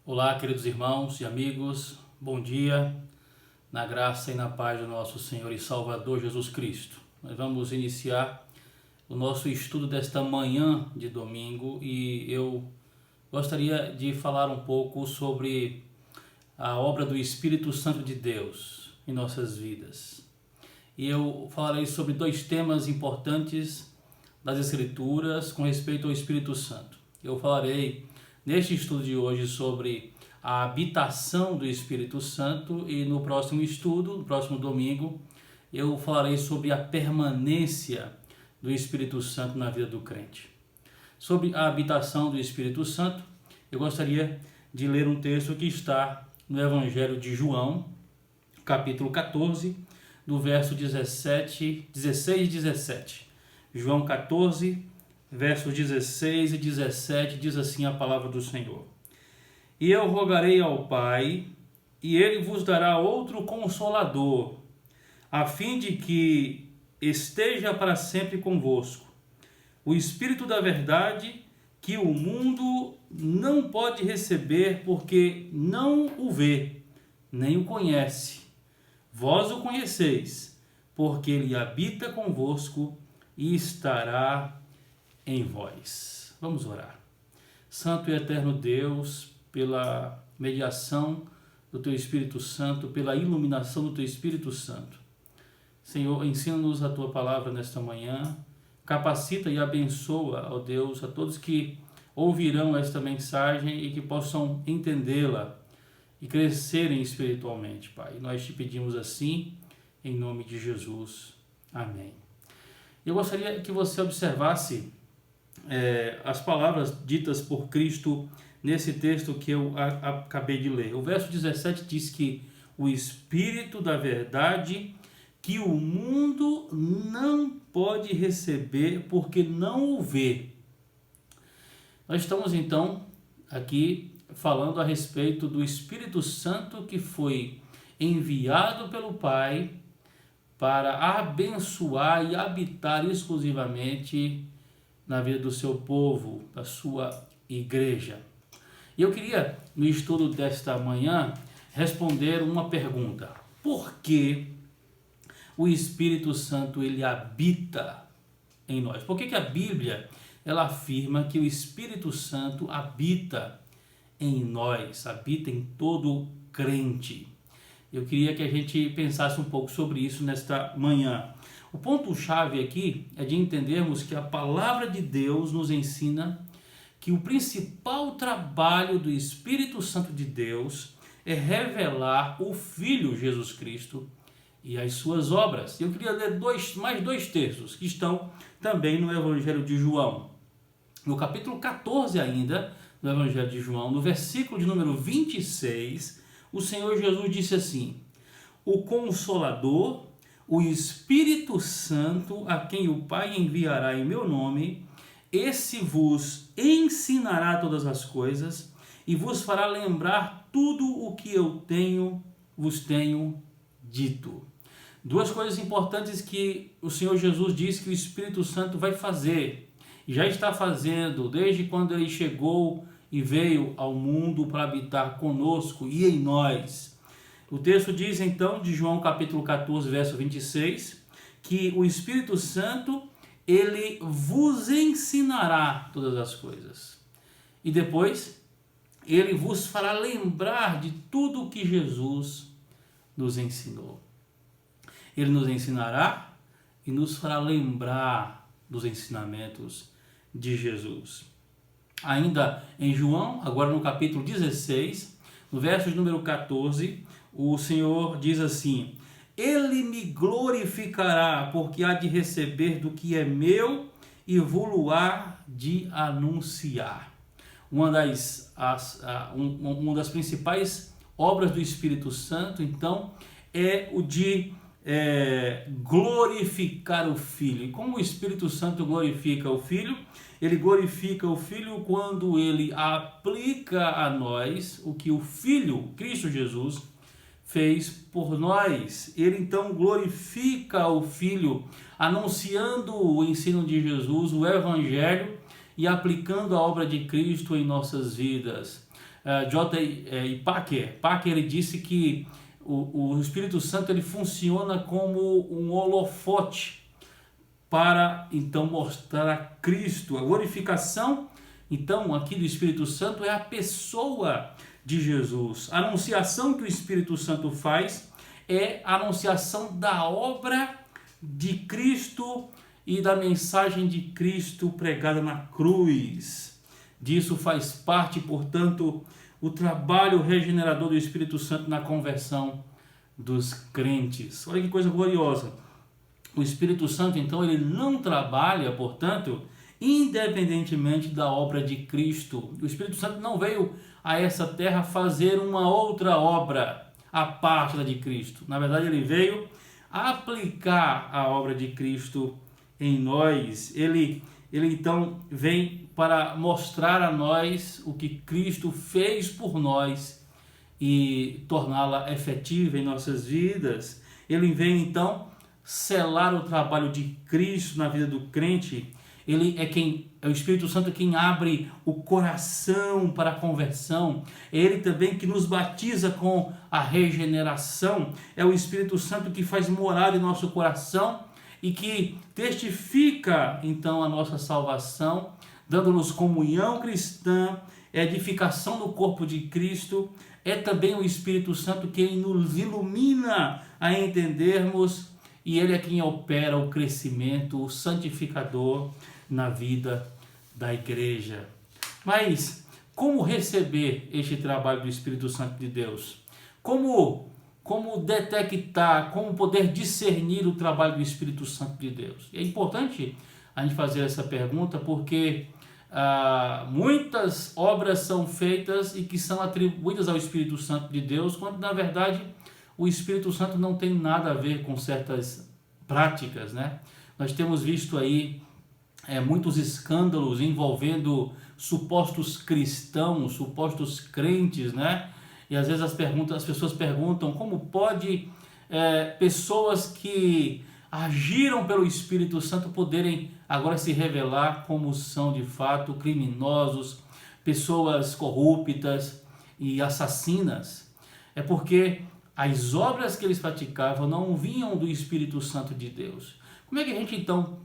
Olá, queridos irmãos e amigos, bom dia, na graça e na paz do nosso Senhor e Salvador Jesus Cristo. Nós vamos iniciar o nosso estudo desta manhã de domingo e eu gostaria de falar um pouco sobre a obra do Espírito Santo de Deus em nossas vidas. E eu falarei sobre dois temas importantes das Escrituras com respeito ao Espírito Santo. Eu falarei neste estudo de hoje sobre a habitação do Espírito Santo e no próximo estudo, no próximo domingo, eu falarei sobre a permanência do Espírito Santo na vida do crente. Sobre a habitação do Espírito Santo, eu gostaria de ler um texto que está no Evangelho de João, capítulo 14, do verso 16 e 17. João 14, versos 16 e 17, diz assim a palavra do Senhor: E eu rogarei ao Pai, e ele vos dará outro Consolador, a fim de que esteja para sempre convosco, o Espírito da verdade, que o mundo não pode receber, porque não o vê, nem o conhece. Vós o conheceis, porque ele habita convosco e estará em vós. Vamos orar. Santo e eterno Deus, pela mediação do Teu Espírito Santo, pela iluminação do Teu Espírito Santo, Senhor, ensina-nos a Tua palavra nesta manhã, capacita e abençoa, ó Deus, a todos que ouvirão esta mensagem e que possam entendê-la e crescerem espiritualmente, Pai. Nós te pedimos assim, em nome de Jesus. Amém. Eu gostaria que você observasse as palavras ditas por Cristo nesse texto que eu acabei de ler. O verso 17 diz que o Espírito da verdade, que o mundo não pode receber porque não o vê. Nós estamos então aqui falando a respeito do Espírito Santo que foi enviado pelo Pai para abençoar e habitar exclusivamente na vida do seu povo, da sua igreja. E eu queria, no estudo desta manhã, responder uma pergunta: por que o Espírito Santo ele habita em nós? Por que a Bíblia ela afirma que o Espírito Santo habita em nós, habita em todo crente? Eu queria que a gente pensasse um pouco sobre isso nesta manhã. O ponto-chave aqui é de entendermos que a palavra de Deus nos ensina que o principal trabalho do Espírito Santo de Deus é revelar o Filho Jesus Cristo e as suas obras. Eu queria ler mais dois textos que estão também no Evangelho de João. No capítulo 14 ainda, no Evangelho de João, no versículo de número 26, o Senhor Jesus disse assim: o Consolador, o Espírito Santo, a quem o Pai enviará em meu nome, esse vos ensinará todas as coisas e vos fará lembrar tudo o que eu vos tenho dito. Duas coisas importantes que o Senhor Jesus disse que o Espírito Santo vai fazer, e já está fazendo desde quando ele chegou e veio ao mundo para habitar conosco e em nós. O texto diz então, de João capítulo 14, verso 26, que o Espírito Santo, ele vos ensinará todas as coisas. E depois, ele vos fará lembrar de tudo o que Jesus nos ensinou. Ele nos ensinará e nos fará lembrar dos ensinamentos de Jesus. Ainda em João, agora no capítulo 16, no verso de número 14, o Senhor diz assim: ele me glorificará, porque há de receber do que é meu e vou-lo-á de anunciar. Uma das principais obras do Espírito Santo, então, é o de glorificar o Filho. E como o Espírito Santo glorifica o Filho? Ele glorifica o Filho quando ele aplica a nós o que o Filho, Cristo Jesus, fez por nós. Ele então glorifica o Filho, anunciando o ensino de Jesus, o Evangelho, e aplicando a obra de Cristo em nossas vidas. Packer. Packer, ele disse que o Espírito Santo ele funciona como um holofote para então mostrar a Cristo. A glorificação então aqui do Espírito Santo é a pessoa de Jesus. A anunciação que o Espírito Santo faz é a anunciação da obra de Cristo e da mensagem de Cristo pregada na cruz. Disso faz parte, portanto, o trabalho regenerador do Espírito Santo na conversão dos crentes. Olha que coisa gloriosa. O Espírito Santo, então, ele não trabalha, portanto, independentemente da obra de Cristo. O Espírito Santo não veio a essa terra fazer uma outra obra à parte da de Cristo. Na verdade, ele veio aplicar a obra de Cristo em nós. Ele então vem para mostrar a nós o que Cristo fez por nós e torná-la efetiva em nossas vidas. Ele vem então selar o trabalho de Cristo na vida do crente. Ele é o Espírito Santo quem abre o coração para a conversão. É ele também que nos batiza com a regeneração. É o Espírito Santo que faz morada em nosso coração e que testifica então a nossa salvação, dando-nos comunhão cristã, edificação do corpo de Cristo. É também o Espírito Santo quem nos ilumina a entendermos, e ele é quem opera o crescimento, o santificador na vida da igreja. Mas como receber este trabalho do Espírito Santo de Deus? Como detectar, como poder discernir o trabalho do Espírito Santo de Deus? É importante a gente fazer essa pergunta porque muitas obras são feitas e que são atribuídas ao Espírito Santo de Deus, quando na verdade o Espírito Santo não tem nada a ver com certas práticas, né? Nós temos visto aí muitos escândalos envolvendo supostos cristãos, supostos crentes, né? E às vezes as pessoas perguntam como pode pessoas que agiram pelo Espírito Santo poderem agora se revelar como são de fato criminosos, pessoas corruptas e assassinas. É porque as obras que eles praticavam não vinham do Espírito Santo de Deus. Como é que a gente então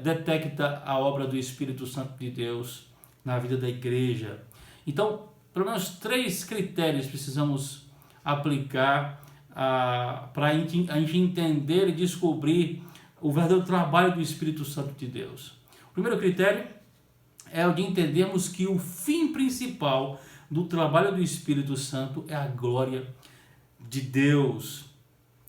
detecta a obra do Espírito Santo de Deus na vida da igreja? Então, pelo menos 3 critérios precisamos aplicar para a gente entender e descobrir o verdadeiro trabalho do Espírito Santo de Deus. O primeiro critério é o de entendermos que o fim principal do trabalho do Espírito Santo é a glória de Deus.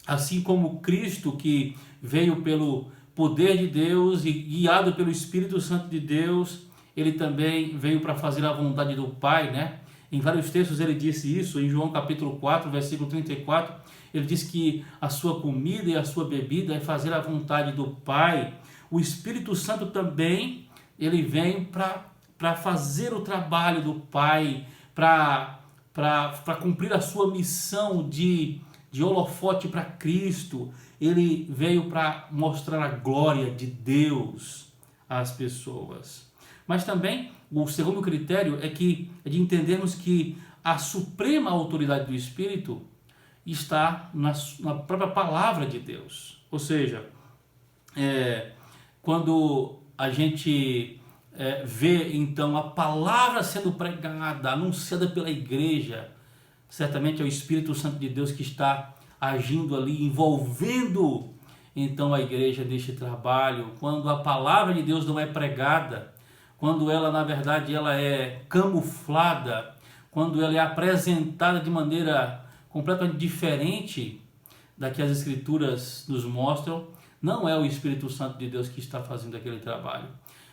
Assim como Cristo, que veio pelo poder de Deus e guiado pelo Espírito Santo de Deus, ele também veio para fazer a vontade do Pai, né? Em vários textos ele disse isso. Em João capítulo 4, versículo 34, ele diz que a sua comida e a sua bebida é fazer a vontade do Pai. O Espírito Santo também, ele vem para fazer o trabalho do Pai, para cumprir a sua missão de holofote para Cristo. Ele veio para mostrar a glória de Deus às pessoas. Mas também o segundo critério é de entendermos que a suprema autoridade do Espírito está na própria palavra de Deus. Ou seja, quando a gente vê então a palavra sendo pregada, anunciada pela igreja, certamente é o Espírito Santo de Deus que está agindo ali, envolvendo então a igreja neste trabalho. Quando a palavra de Deus não é pregada, quando ela na verdade ela é camuflada, quando ela é apresentada de maneira completamente diferente da que as Escrituras nos mostram, não é o Espírito Santo de Deus que está fazendo aquele trabalho.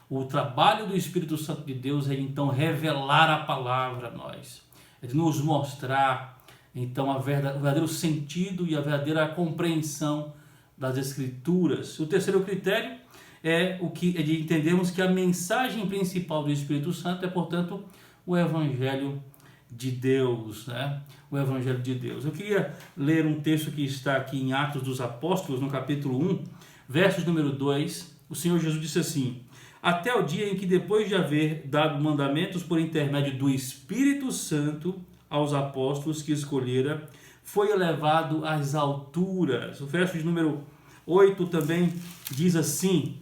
O trabalho do Espírito Santo de Deus é então revelar a palavra a nós, é de nos mostrar então o verdadeiro sentido e a verdadeira compreensão das Escrituras. O terceiro critério é de entendermos que a mensagem principal do Espírito Santo é, portanto, o Evangelho de Deus, né? O Evangelho de Deus. Eu queria ler um texto que está aqui em Atos dos Apóstolos, no capítulo 1, versos número 2. O Senhor Jesus disse assim: até o dia em que, depois de haver dado mandamentos por intermédio do Espírito Santo aos apóstolos que escolhera, foi elevado às alturas. O verso de número 8 também diz assim: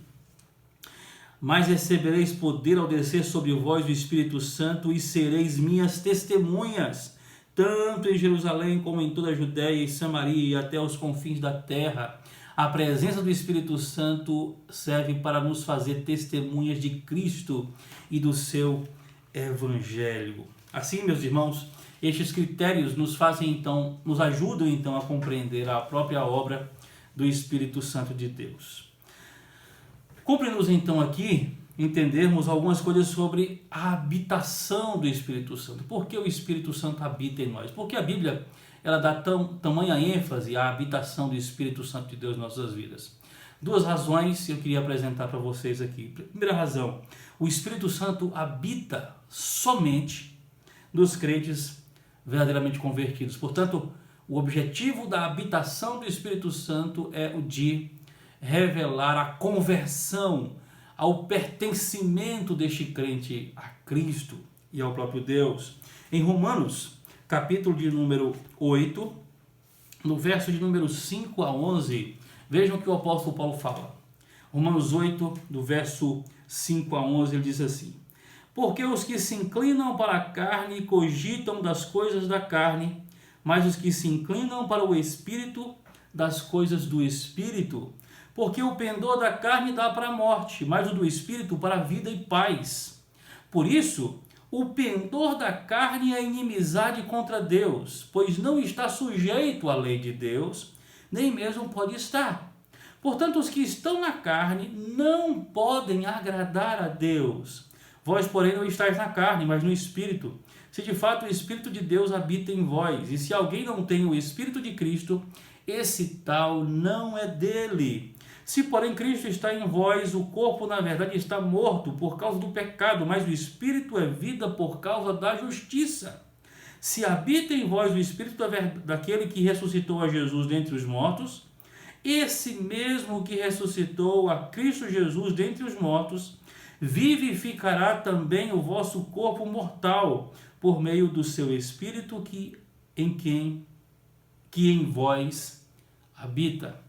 mas recebereis poder ao descer sobre vós o Espírito Santo, e sereis minhas testemunhas, tanto em Jerusalém como em toda a Judéia e Samaria e até os confins da terra. A presença do Espírito Santo serve para nos fazer testemunhas de Cristo e do seu Evangelho. Assim, meus irmãos, estes critérios nos ajudam então a compreender a própria obra do Espírito Santo de Deus. Cumpre-nos então aqui entendermos algumas coisas sobre a habitação do Espírito Santo. Por que o Espírito Santo habita em nós? Porque a Bíblia ela dá tamanha ênfase à habitação do Espírito Santo de Deus em nossas vidas. Duas razões eu queria apresentar para vocês aqui. Primeira razão, o Espírito Santo habita somente nos crentes verdadeiramente convertidos. Portanto, o objetivo da habitação do Espírito Santo é o de revelar a conversão, ao pertencimento deste crente a Cristo e ao próprio Deus. Em Romanos, capítulo de número 8, no verso de número 5 a 11, vejam o que o apóstolo Paulo fala. Romanos 8, do verso 5 a 11, ele diz assim: porque os que se inclinam para a carne cogitam das coisas da carne, mas os que se inclinam para o Espírito, das coisas do Espírito. Porque o pendor da carne dá para a morte, mas o do Espírito para a vida e paz. Por isso, o pendor da carne é inimizade contra Deus, pois não está sujeito à lei de Deus, nem mesmo pode estar. Portanto, os que estão na carne não podem agradar a Deus. Vós, porém, não estáis na carne, mas no Espírito, se de fato o Espírito de Deus habita em vós. E se alguém não tem o Espírito de Cristo, esse tal não é dele. Se, porém, Cristo está em vós, o corpo, na verdade, está morto por causa do pecado, mas o Espírito é vida por causa da justiça. Se habita em vós o Espírito daquele que ressuscitou a Jesus dentre os mortos, esse mesmo que ressuscitou a Cristo Jesus dentre os mortos, vivificará também o vosso corpo mortal, por meio do seu Espírito que em vós habita.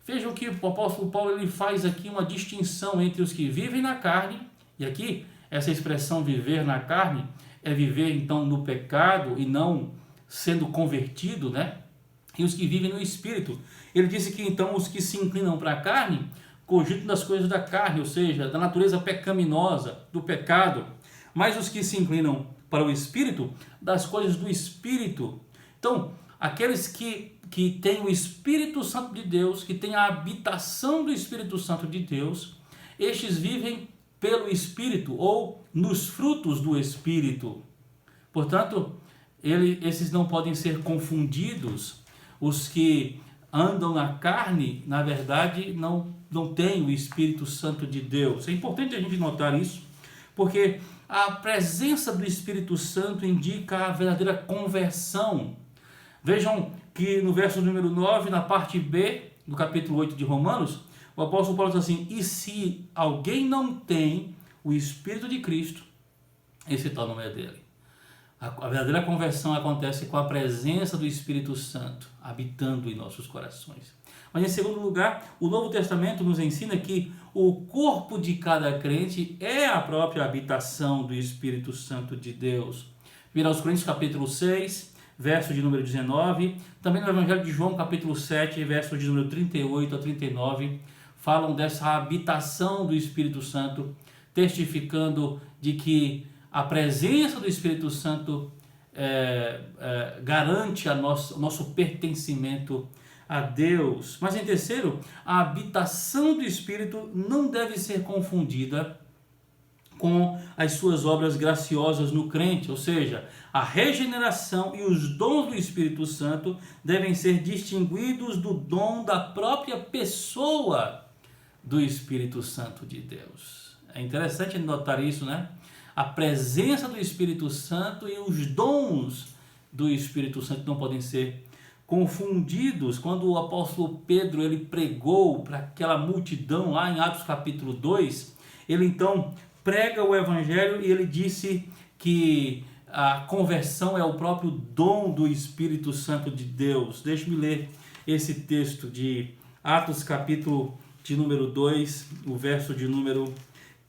Vejam que o apóstolo Paulo ele faz aqui uma distinção entre os que vivem na carne, e aqui essa expressão viver na carne é viver então no pecado e não sendo convertido, né? E os que vivem no Espírito. Ele disse que então os que se inclinam para a carne cogitam das coisas da carne, ou seja, da natureza pecaminosa, do pecado, mas os que se inclinam para o Espírito, das coisas do Espírito. Então, aqueles que têm o Espírito Santo de Deus, que têm a habitação do Espírito Santo de Deus, estes vivem pelo Espírito ou nos frutos do Espírito. Portanto, esses não podem ser confundidos. Os que andam na carne, na verdade, não têm o Espírito Santo de Deus. É importante a gente notar isso, porque a presença do Espírito Santo indica a verdadeira conversão. Vejam que no verso número 9, na parte B do capítulo 8 de Romanos, o apóstolo Paulo diz assim: e se alguém não tem o Espírito de Cristo, esse tal não é dele. A verdadeira conversão acontece com a presença do Espírito Santo habitando em nossos corações. Mas em segundo lugar, o Novo Testamento nos ensina que o corpo de cada crente é a própria habitação do Espírito Santo de Deus. Vira aos Coríntios capítulo 6, verso de número 19, também no Evangelho de João capítulo 7, verso de número 38 a 39, falam dessa habitação do Espírito Santo, testificando de que a presença do Espírito Santo garante o nosso pertencimento a Deus. Mas em terceiro, a habitação do Espírito não deve ser confundida com as suas obras graciosas no crente, ou seja, a regeneração e os dons do Espírito Santo devem ser distinguidos do dom da própria pessoa do Espírito Santo de Deus. É interessante notar isso, né? A presença do Espírito Santo e os dons do Espírito Santo não podem ser confundidos. Quando o apóstolo Pedro ele pregou para aquela multidão lá em Atos capítulo 2, ele então prega o evangelho e ele disse que a conversão é o próprio dom do Espírito Santo de Deus. Deixe-me ler esse texto de Atos capítulo de número 2, o verso de número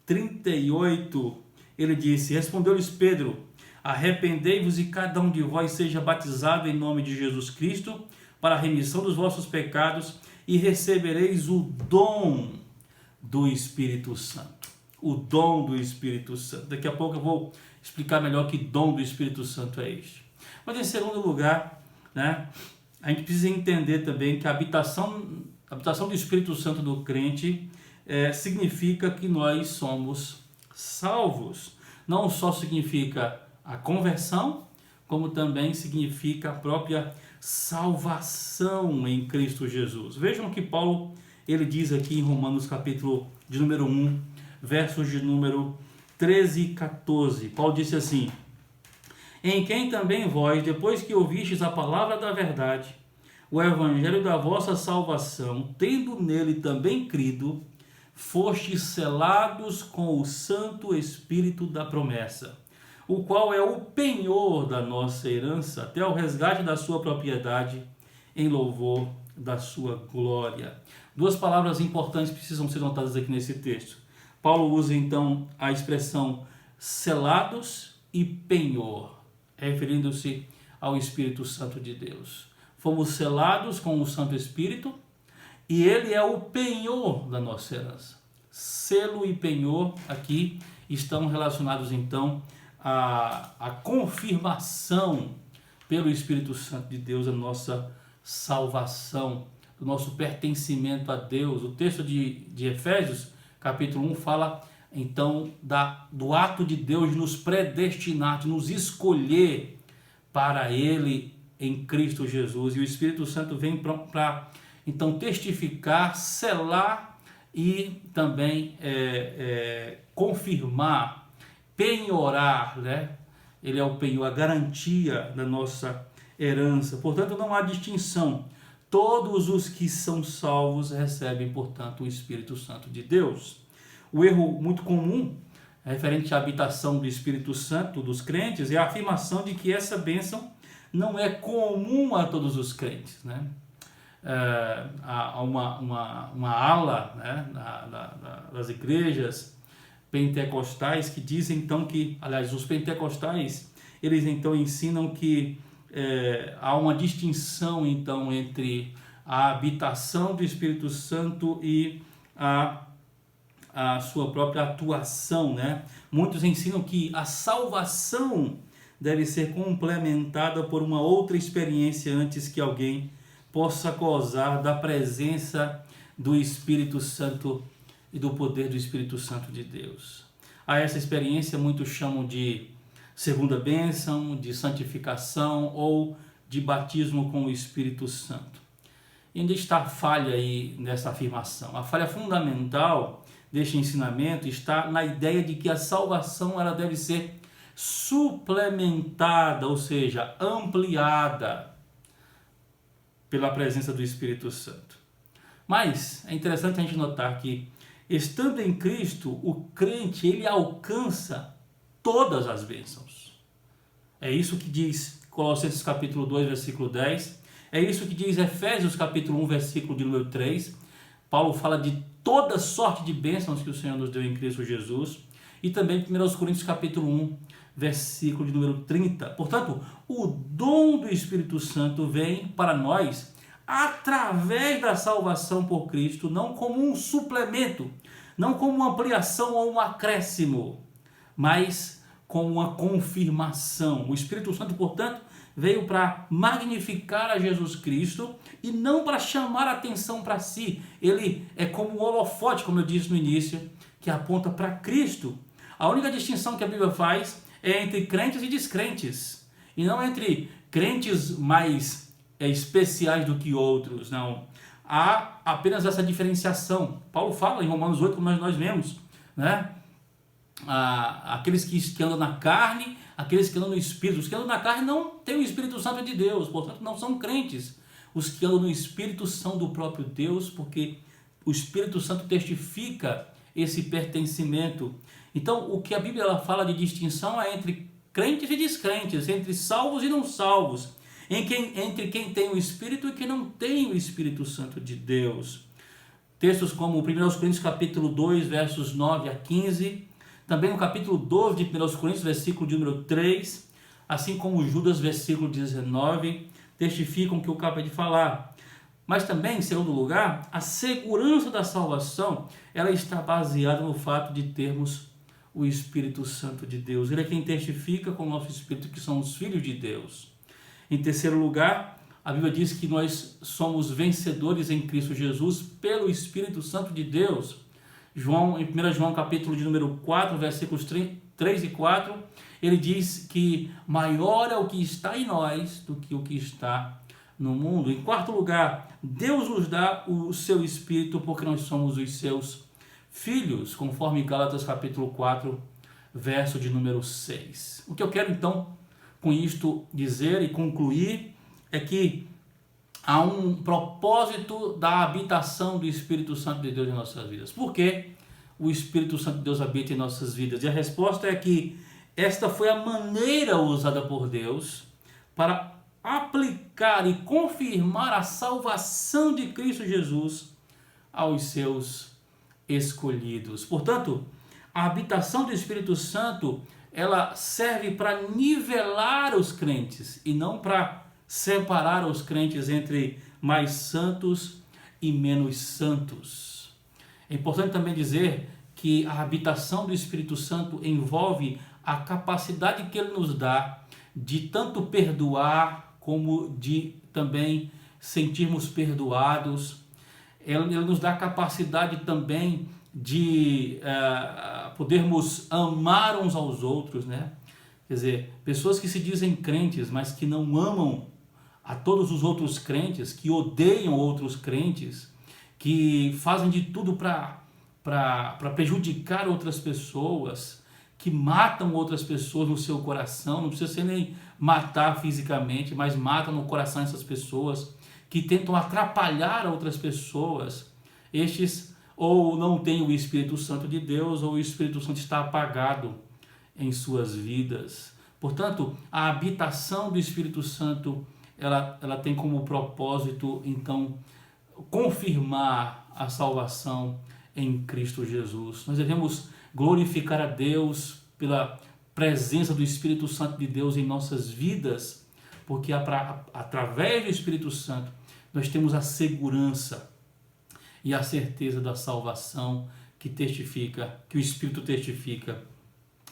38, ele disse: respondeu-lhes Pedro: arrependei-vos e cada um de vós seja batizado em nome de Jesus Cristo para a remissão dos vossos pecados e recebereis o dom do Espírito Santo. O dom do Espírito Santo. Daqui a pouco eu vou explicar melhor que dom do Espírito Santo é este. Mas em segundo lugar, né, a gente precisa entender também que a habitação do Espírito Santo no crente significa que nós somos salvos. Não só significa a conversão, como também significa a própria salvação em Cristo Jesus. Vejam que Paulo ele diz aqui em Romanos capítulo de número 1, versos de número 13 e 14. Paulo disse assim: em quem também vós, depois que ouvistes a palavra da verdade, o evangelho da vossa salvação, tendo nele também crido, fostes selados com o Santo Espírito da promessa, o qual é o penhor da nossa herança, até o resgate da sua propriedade, em louvor da sua glória. Duas palavras importantes precisam ser notadas aqui nesse texto. Paulo usa então a expressão selados e penhor, referindo-se ao Espírito Santo de Deus. Fomos selados com o Santo Espírito e ele é o penhor da nossa herança. Selo e penhor aqui estão relacionados então à confirmação pelo Espírito Santo de Deus da nossa salvação, do nosso pertencimento a Deus. O texto de Efésios, capítulo 1, fala então do ato de Deus de nos predestinar, de nos escolher para Ele em Cristo Jesus. E o Espírito Santo vem para então testificar, selar e também confirmar, penhorar, né? Ele é o penhor, a garantia da nossa herança. Portanto, não há distinção. Todos os que são salvos recebem, portanto, o Espírito Santo de Deus. O erro muito comum referente à habitação do Espírito Santo dos crentes é a afirmação de que essa bênção não é comum a todos os crentes, né? Há uma ala, né, das igrejas pentecostais que dizem então que, aliás, os pentecostais, eles então ensinam que há uma distinção então entre a habitação do Espírito Santo e a sua própria atuação, né? Muitos ensinam que a salvação deve ser complementada por uma outra experiência antes que alguém possa gozar da presença do Espírito Santo e do poder do Espírito Santo de Deus. A essa experiência muitos chamam de segunda bênção, de santificação ou de batismo com o Espírito Santo. E onde está a falha aí nessa afirmação? A falha fundamental deste ensinamento está na ideia de que a salvação ela deve ser suplementada, ou seja, ampliada pela presença do Espírito Santo. Mas é interessante a gente notar que, estando em Cristo, o crente ele alcança todas as bênçãos. É isso que diz Colossenses capítulo 2, versículo 10. É isso que diz Efésios capítulo 1, versículo de número 3. Paulo fala de toda sorte de bênçãos que o Senhor nos deu em Cristo Jesus. E também 1 Coríntios capítulo 1, versículo de número 30. Portanto, o dom do Espírito Santo vem para nós através da salvação por Cristo, não como um suplemento, não como uma ampliação ou um acréscimo, mas como uma confirmação. O Espírito Santo, portanto, veio para magnificar a Jesus Cristo e não para chamar a atenção para si. Ele é como um holofote, como eu disse no início, que aponta para Cristo. A única distinção que a Bíblia faz é entre crentes e descrentes, e não entre crentes mais especiais do que outros, não. Há apenas essa diferenciação. Paulo fala em Romanos 8, como nós vemos, né? Aqueles que andam na carne, aqueles que andam no Espírito. Os que andam na carne não têm o Espírito Santo de Deus, portanto não são crentes. Os que andam no Espírito são do próprio Deus, porque o Espírito Santo testifica esse pertencimento. Então, o que a Bíblia ela fala de distinção é entre crentes e descrentes, entre salvos e não salvos, entre quem tem o Espírito e quem não tem o Espírito Santo de Deus. Textos como 1 Coríntios capítulo 2, versos 9 a 15, também o capítulo 12 de 1 Coríntios, versículo de número 3, assim como Judas, versículo 19, testificam que eu acabei de falar. Mas também, em segundo lugar, a segurança da salvação, ela está baseada no fato de termos o Espírito Santo de Deus. Ele é quem testifica com o nosso Espírito que somos filhos de Deus. Em terceiro lugar, a Bíblia diz que nós somos vencedores em Cristo Jesus pelo Espírito Santo de Deus. Em 1 João capítulo de número 4, versículos 3 e 4, ele diz que maior é o que está em nós do que o que está no mundo. Em quarto lugar, Deus nos dá o seu Espírito porque nós somos os seus filhos, conforme Gálatas capítulo 4, verso de número 6. O que eu quero então com isto dizer e concluir é que há um propósito da habitação do Espírito Santo de Deus em nossas vidas. Por que o Espírito Santo de Deus habita em nossas vidas? E a resposta é que esta foi a maneira usada por Deus para aplicar e confirmar a salvação de Cristo Jesus aos seus escolhidos. Portanto, a habitação do Espírito Santo, ela serve para nivelar os crentes e não para separar os crentes entre mais santos e menos santos. É importante também dizer que a habitação do Espírito Santo envolve a capacidade que ele nos dá de tanto perdoar como de também sentirmos perdoados. Ele nos dá a capacidade também de podermos amar uns aos outros, né? Quer dizer, pessoas que se dizem crentes, mas que não amam a todos os outros crentes, que odeiam outros crentes, que fazem de tudo para prejudicar outras pessoas, que matam outras pessoas no seu coração, não precisa ser nem matar fisicamente, mas matam no coração essas pessoas, que tentam atrapalhar outras pessoas. Estes ou não têm o Espírito Santo de Deus, ou o Espírito Santo está apagado em suas vidas. Portanto, a habitação do Espírito Santo, ela tem como propósito, então, confirmar a salvação em Cristo Jesus. Nós devemos glorificar a Deus pela presença do Espírito Santo de Deus em nossas vidas, porque através do Espírito Santo nós temos a segurança e a certeza da salvação que o Espírito testifica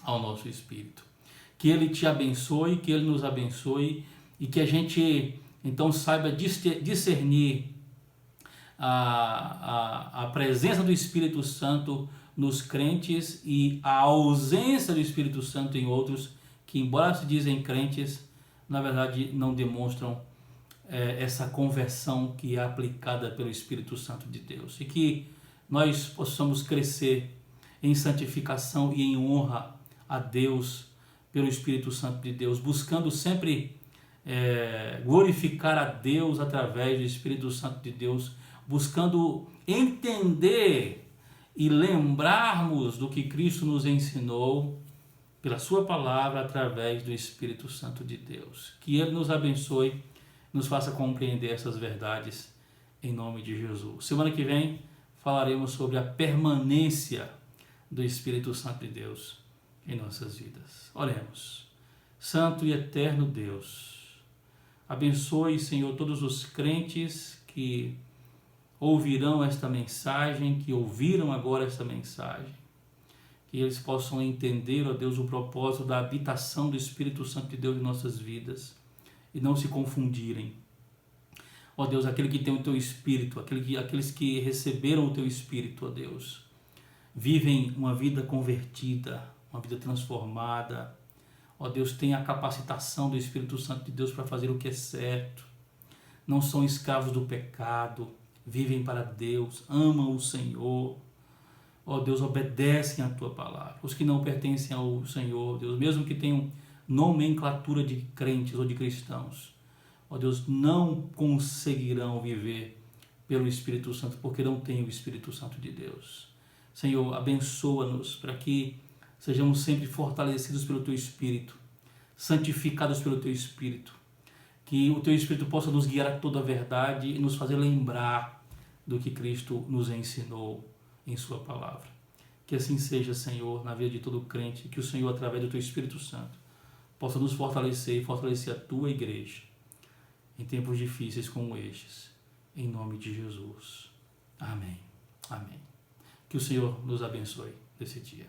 ao nosso espírito. Que Ele te abençoe, que Ele nos abençoe e que a gente então saiba discernir a presença do Espírito Santo nos crentes e a ausência do Espírito Santo em outros que, embora se dizem crentes, na verdade não demonstram essa conversão que é aplicada pelo Espírito Santo de Deus. E que nós possamos crescer em santificação e em honra a Deus pelo Espírito Santo de Deus, buscando sempre glorificar a Deus através do Espírito Santo de Deus, buscando entender e lembrarmos do que Cristo nos ensinou pela sua palavra através do Espírito Santo de Deus. Que Ele nos abençoe, nos faça compreender essas verdades em nome de Jesus. Semana que vem falaremos sobre a permanência do Espírito Santo de Deus em nossas vidas. Oremos. Santo e eterno Deus, abençoe, Senhor, todos os crentes que ouvirão esta mensagem, que ouviram agora esta mensagem, que eles possam entender, ó Deus, o propósito da habitação do Espírito Santo de Deus em nossas vidas e não se confundirem. Ó Deus, aquele que tem o Teu Espírito, aqueles que receberam o Teu Espírito, ó Deus, vivem uma vida convertida, uma vida transformada. Ó Deus, tem a capacitação do Espírito Santo de Deus para fazer o que é certo. Não são escravos do pecado, vivem para Deus, amam o Senhor. Ó Deus, obedecem a Tua palavra. Os que não pertencem ao Senhor, Deus, mesmo que tenham nomenclatura de crentes ou de cristãos, ó Deus, não conseguirão viver pelo Espírito Santo, porque não têm o Espírito Santo de Deus. Senhor, abençoa-nos para que sejamos sempre fortalecidos pelo Teu Espírito, santificados pelo Teu Espírito, que o Teu Espírito possa nos guiar a toda a verdade e nos fazer lembrar do que Cristo nos ensinou em Sua palavra. Que assim seja, Senhor, na vida de todo crente, que o Senhor, através do Teu Espírito Santo, possa nos fortalecer e fortalecer a Tua igreja em tempos difíceis como estes. Em nome de Jesus. Amém. Amém. Que o Senhor nos abençoe nesse dia.